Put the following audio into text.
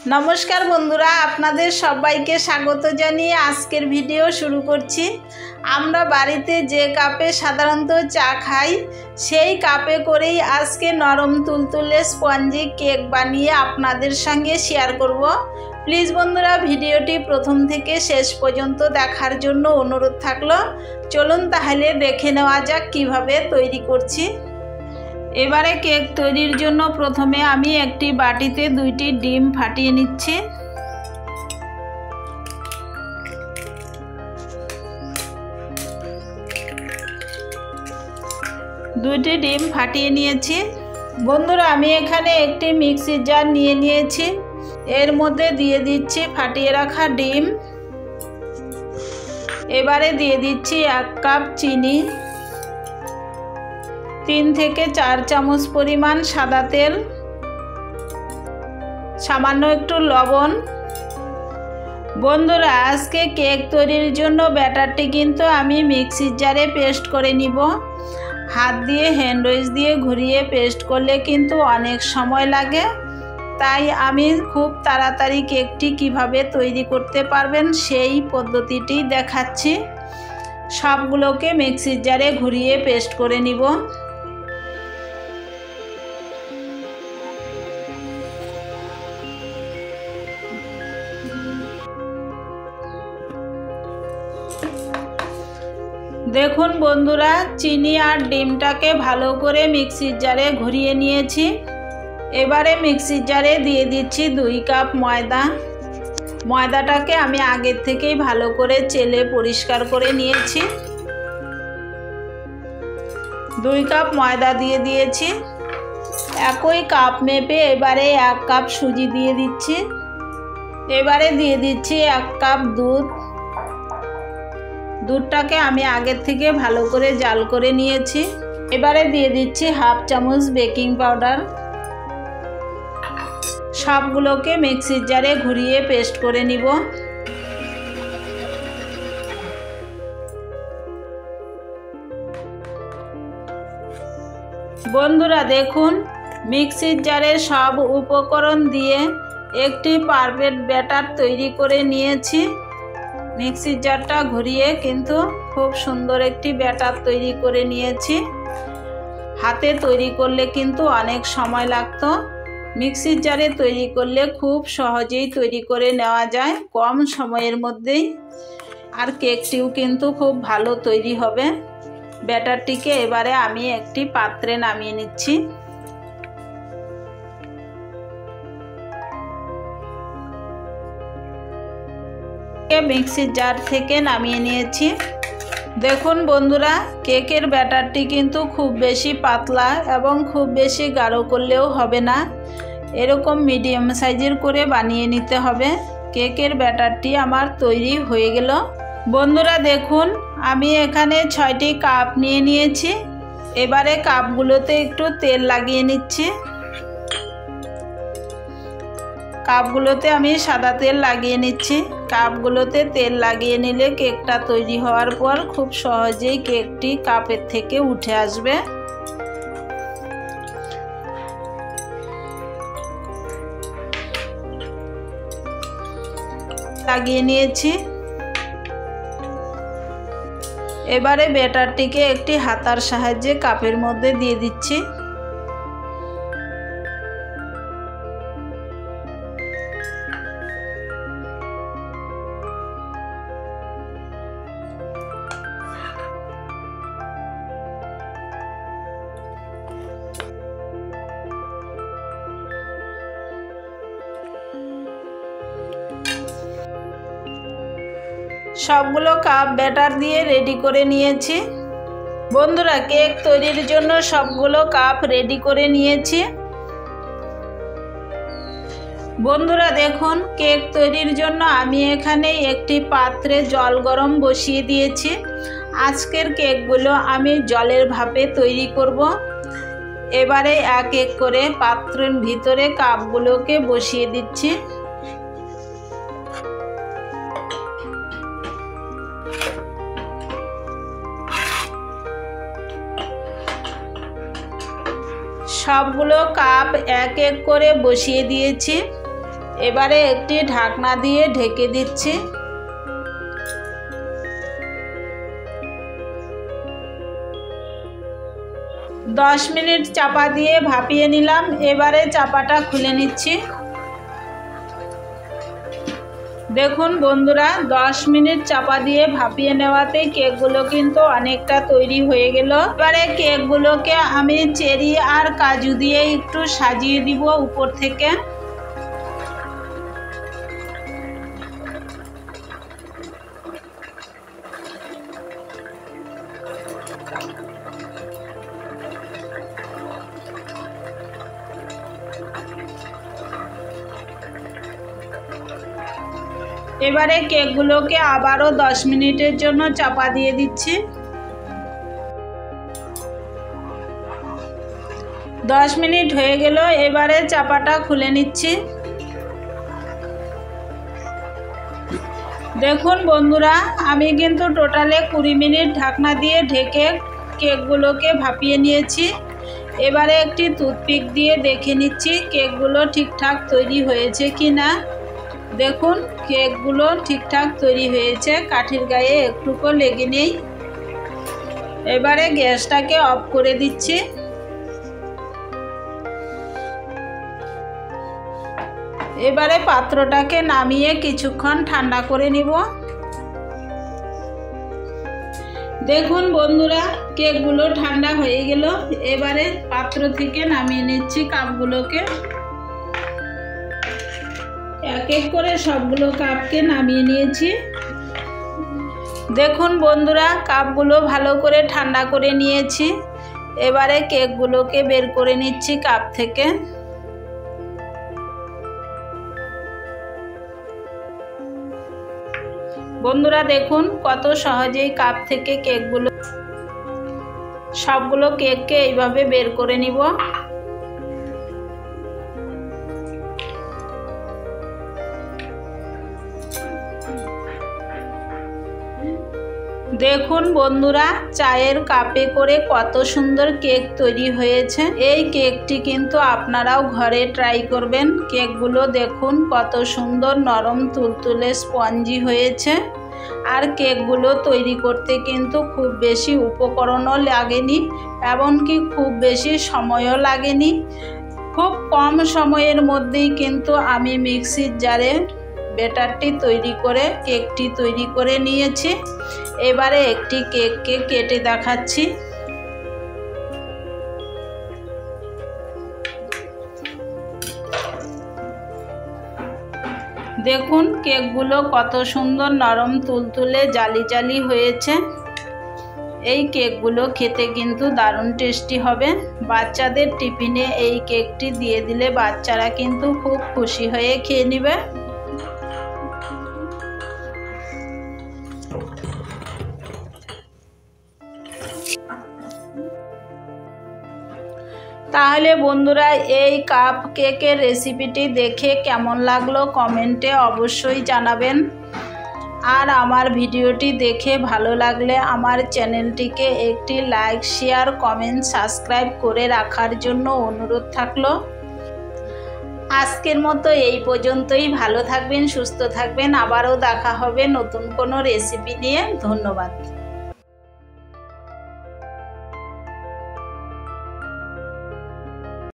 নমস্কার বন্ধুরা, আপনাদের সবাইকে স্বাগত জানিয়ে আজকের ভিডিও শুরু করছি। আমরা বাড়িতে যে কাপে সাধারণত চা খাই সেই কাপে করেই আজকে নরম তুলতুলে স্পঞ্জি কেক বানিয়ে আপনাদের সঙ্গে শেয়ার করব। প্লিজ বন্ধুরা, ভিডিওটি প্রথম থেকে শেষ পর্যন্ত দেখার জন্য অনুরোধ থাকলো। চলুন তাহলে দেখে নেওয়া যাক কিভাবে তৈরি করছি। এবারে কেক তৈরির জন্য প্রথমে আমি একটি বাটিতে 2টি ডিম ফাটিয়ে নিচ্ছি। দুইটি ডিম ফাটিয়ে নিয়েছি। বন্ধুরা, আমি এখানে একটি মিক্সির জার নিয়ে নিয়েছি। এর মধ্যে দিয়ে দিচ্ছি ফাটিয়ে রাখা ডিম। এবারে দিয়ে দিচ্ছি 1 কাপ চিনি, 3 থেকে 4 চামচ পরিমাণ সাদা তেল, সামান্য একটু লবণ। বন্ধুরা, আজকে কেক তৈরির জন্য ব্যাটারটি কিন্তু আমি মিক্সির জারে পেস্ট করে নিব। হাত দিয়ে হ্যান্ড উইচ দিয়ে ঘুরিয়ে পেস্ট করলে কিন্তু অনেক সময় লাগে, তাই আমি খুব তাড়াতাড়ি কেকটি কিভাবে তৈরি করতে পারবেন সেই পদ্ধতিটি দেখাচ্ছি। সবগুলোকে মিক্সির জারে ঘুরিয়ে পেস্ট করে নিব। দেখুন বন্ধুরা, চিনি আর ডিমটাকে ভালো করে মিক্সির জারে ঘুরিয়ে নিয়েছি। এবারে মিক্সির জারে দিয়ে দিচ্ছি 2 কাপ ময়দা। ময়দাটাকে আমি আগের থেকেই ভালো করে চেলে পরিষ্কার করে নিয়েছি। 2 কাপ ময়দা দিয়ে দিয়েছি। একই কাপ মেপে এবারে 1 কাপ সুজি দিয়ে দিচ্ছি। এবারে দিয়ে দিচ্ছি 1 কাপ দুধ। দুধটাকে আমি আগের থেকে ভালো করে জাল করে নিয়েছি। এবারে দিয়ে দিচ্ছি 1/2 চামচ বেকিং পাউডার। সবগুলোকে মিক্সির জারে ঘুরিয়ে পেস্ট করে নিব। বন্ধুরা দেখুন, মিক্সির জারে সব উপকরণ দিয়ে একটি পারফেক্ট ব্যাটার তৈরি করে নিয়েছি। মিক্সির জারটা ঘুরিয়ে কিন্তু খুব সুন্দর একটি ব্যাটার তৈরি করে নিয়েছি। হাতে তৈরি করলে কিন্তু অনেক সময় লাগতো, মিক্সির জারে তৈরি করলে খুব সহজেই তৈরি করে নেওয়া যায় কম সময়ের মধ্যেই। আর কেকটিও কিন্তু খুব ভালো তৈরি হবে। ব্যাটারটিকে এবারে আমি একটি পাত্রে নামিয়ে নিচ্ছি। মিক্সির জার থেকে নামিয়ে নিয়েছি। দেখুন বন্ধুরা, কেকের ব্যাটারটি কিন্তু খুব বেশি পাতলা এবং খুব বেশি গাঢ় করলেও হবে না, এরকম মিডিয়াম সাইজের করে বানিয়ে নিতে হবে। কেকের ব্যাটারটি আমার তৈরি হয়ে গেল। বন্ধুরা দেখুন, আমি এখানে 6টি কাপ নিয়ে নিয়েছি। এবারে কাপগুলোতে একটু তেল লাগিয়ে নিচ্ছি। কাপগুলোতে আমি সাদা তেল লাগিয়ে নিচ্ছি। কাপগুলোতে তেল লাগিয়ে নিলে কেকটা তৈরি হওয়ার পর খুব সহজেই কেকটি কাপের থেকে উঠে আসবে। লাগিয়ে নিয়েছি। এবারে ব্যাটারটিকে একটি হাতার সাহায্যে কাপের মধ্যে দিয়ে দিচ্ছি। সবগুলো কাপ ব্যাটার দিয়ে রেডি করে নিয়েছি। বন্ধুরা, কেক তৈরির জন্য সবগুলো কাপ রেডি করে নিয়েছি। বন্ধুরা দেখুন, কেক তৈরির জন্য আমি এখানে একটি পাত্রে জল গরম বসিয়ে দিয়েছি। আজকের কেকগুলো আমি জলের ভাপে তৈরি করব। এবারে এক এক করে পাত্রের ভিতরে কাপগুলোকে বসিয়ে দিচ্ছি। সবগুলো কাপ এক এক করে বসিয়ে দিয়েছি। এবারে একটি ঢাকনা দিয়ে ঢেকে দিচ্ছি। দশ মিনিট চাপা দিয়ে ভাপিয়ে নিলাম। এবারে চাপাটা খুলে নিচ্ছি। দেখুন বন্ধুরা, 10 মিনিট চাপা দিয়ে ভাপিয়ে নেওয়াতে কেকগুলো কিন্তু অনেকটা তৈরি হয়ে গেল। এবারে কেকগুলোকে আমি চেরি আর কাজু দিয়ে একটু সাজিয়ে দিব উপর থেকে। এবারে কেকগুলোকে আবারও 10 মিনিটের জন্য চাপা দিয়ে দিচ্ছি। 10 মিনিট হয়ে গেল। এবারে চাপাটা খুলে নিচ্ছি। দেখুন বন্ধুরা, আমি কিন্তু টোটালে 20 মিনিট ঢাকনা দিয়ে ঢেকে কেকগুলোকে ভাপিয়ে নিয়েছি। এবারে একটি টুথপিক দিয়ে দেখে নিচ্ছি কেকগুলো ঠিকঠাক তৈরি হয়েছে কি না। দেখুন কেকগুলো ঠিকঠাক তৈরি হয়েছে, কাঠির গায়ে একটুকু লেগে নেই। এবারে গ্যাসটাকে অফ করে দিচ্ছি। এবারে পাত্রটাকে নামিয়ে কিছুক্ষণ ঠান্ডা করে নিব। দেখুন বন্ধুরা, কেকগুলো ঠান্ডা হয়ে গেল। এবারে পাত্র থেকে নামিয়ে নিচ্ছি কাপগুলোকে। এক এক করে সবগুলো কাপকে নামিয়ে নিয়েছি। দেখুন বন্ধুরা, কাপগুলো ভালো করে ঠান্ডা করে নিয়েছি। এবারে কেকগুলোকে বের করে নিচ্ছি কাপ থেকে। বন্ধুরা দেখুন কত সহজেই কাপ থেকে কেকগুলো, সবগুলো কেককে এইভাবে বের করে নিব। দেখুন বন্ধুরা, চায়ের কাপে করে কত সুন্দর কেক তৈরি হয়েছে। এই কেকটি কিন্তু আপনারাও ঘরে ট্রাই করবেন। কেকগুলো দেখুন কত সুন্দর নরম তুলতুলে স্পঞ্জি হয়েছে। আর কেকগুলো তৈরি করতে কিন্তু খুব বেশি উপকরণও লাগেনি, এমনকি খুব বেশি সময়ও লাগেনি। খুব কম সময়ের মধ্যেই কিন্তু আমি মিক্সির জারে ব্যাটারটি তৈরি করে কেকটি তৈরি করে নিয়েছি। এবারে একটি কেককে কেটে দেখাচ্ছি। দেখুন কেকগুলো কত সুন্দর নরম তুলতুলে জালি জালি হয়েছে। এই কেকগুলো খেতে কিন্তু দারুণ টেস্টি হবে। বাচ্চাদের টিফিনে এই কেকটি দিয়ে দিলে বাচ্চারা কিন্তু খুব খুশি হয়ে খেয়ে নেবে। তাহলে বন্ধুরা, এই কাপ কেকের রেসিপিটি দেখে কেমন লাগলো কমেন্টে অবশ্যই জানাবেন। আর আমার ভিডিওটি দেখে ভালো লাগলে আমার চ্যানেলটিকে একটি লাইক, শেয়ার, কমেন্ট, সাবস্ক্রাইব করে রাখার জন্য অনুরোধ থাকলো। আজকের মতো এই পর্যন্তই। ভালো থাকবেন, সুস্থ থাকবেন। আবারও দেখা হবে নতুন কোনো রেসিপি নিয়ে। ধন্যবাদ।